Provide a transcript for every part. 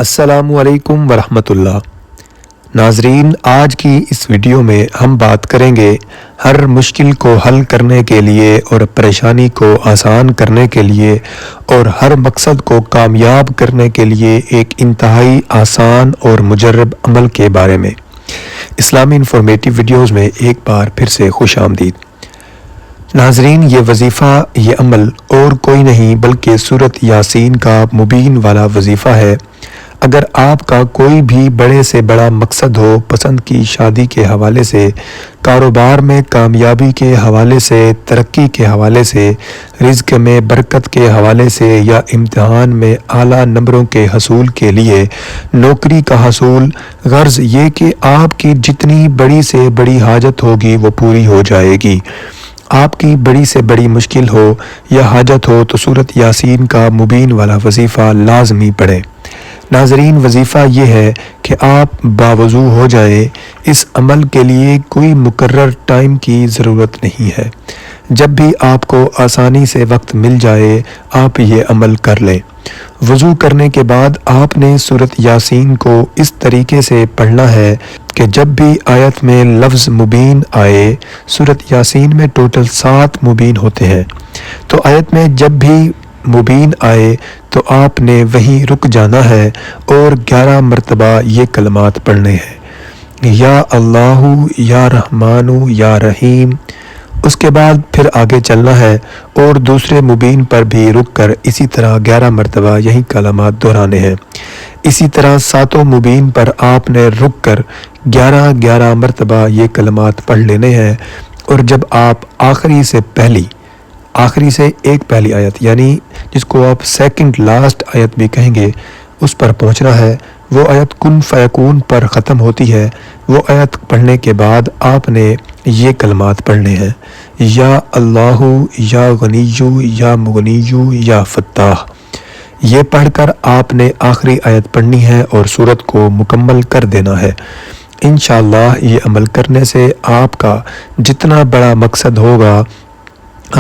السلام علیکم ورحمۃ اللہ۔ ناظرین، آج کی اس ویڈیو میں ہم بات کریں گے ہر مشکل کو حل کرنے کے لیے اور پریشانی کو آسان کرنے کے لیے اور ہر مقصد کو کامیاب کرنے کے لیے ایک انتہائی آسان اور مجرب عمل کے بارے میں۔ اسلامی انفارمیٹیو ویڈیوز میں ایک بار پھر سے خوش آمدید۔ ناظرین، یہ وظیفہ، یہ عمل اور کوئی نہیں بلکہ سورۃ یاسین کا مبین والا وظیفہ ہے۔ اگر آپ کا کوئی بھی بڑے سے بڑا مقصد ہو، پسند کی شادی کے حوالے سے، کاروبار میں کامیابی کے حوالے سے، ترقی کے حوالے سے، رزق میں برکت کے حوالے سے یا امتحان میں اعلیٰ نمبروں کے حصول کے لیے، نوکری کا حصول، غرض یہ کہ آپ کی جتنی بڑی سے بڑی حاجت ہوگی وہ پوری ہو جائے گی۔ آپ کی بڑی سے بڑی مشکل ہو یا حاجت ہو تو سورۃ یاسین کا مبین والا وظیفہ لازمی پڑھیں۔ ناظرین، وظیفہ یہ ہے کہ آپ باوضو ہو جائیں۔ اس عمل کے لیے کوئی مقرر ٹائم کی ضرورت نہیں ہے۔ جب بھی آپ کو آسانی سے وقت مل جائے آپ یہ عمل کر لیں۔ وضو کرنے کے بعد آپ نے سورۃ یاسین کو اس طریقے سے پڑھنا ہے کہ جب بھی آیت میں لفظ مبین آئے، سورۃ یاسین میں ٹوٹل 7 مبین ہوتے ہیں، تو آیت میں جب بھی مبین آئے تو آپ نے وہیں رک جانا ہے اور 11 مرتبہ یہ کلمات پڑھنے ہیں، یا اللہ، یا رحمان، یا رحیم۔ اس کے بعد پھر آگے چلنا ہے اور دوسرے مبین پر بھی رک کر اسی طرح 11 مرتبہ یہی کلمات دہرانے ہیں۔ اسی طرح 7 مبین پر آپ نے رک کر 11 مرتبہ یہ کلمات پڑھ لینے ہیں، اور جب آپ آخری سے ایک پہلی آیت، یعنی جس کو آپ سیکنڈ لاسٹ آیت بھی کہیں گے، اس پر پہنچنا ہے۔ وہ آیت کن فیکون پر ختم ہوتی ہے۔ وہ آیت پڑھنے کے بعد آپ نے یہ کلمات پڑھنے ہیں، یا اللہ، یا غنی، یا مغنی، یا فتاح۔ یہ پڑھ کر آپ نے آخری آیت پڑھنی ہے اور سورت کو مکمل کر دینا ہے۔ انشاءاللہ یہ عمل کرنے سے آپ کا جتنا بڑا مقصد ہوگا،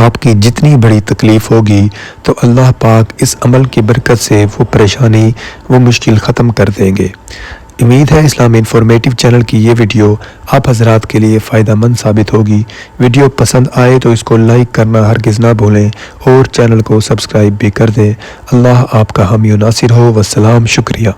آپ کی جتنی بڑی تکلیف ہوگی، تو اللہ پاک اس عمل کی برکت سے وہ پریشانی، وہ مشکل ختم کر دیں گے۔ امید ہے اسلامی انفارمیٹیو چینل کی یہ ویڈیو آپ حضرات کے لیے فائدہ مند ثابت ہوگی۔ ویڈیو پسند آئے تو اس کو لائک کرنا ہرگز نہ بھولیں اور چینل کو سبسکرائب بھی کر دیں۔ اللہ آپ کا حامی و ناصر ہو۔ والسلام، شکریہ۔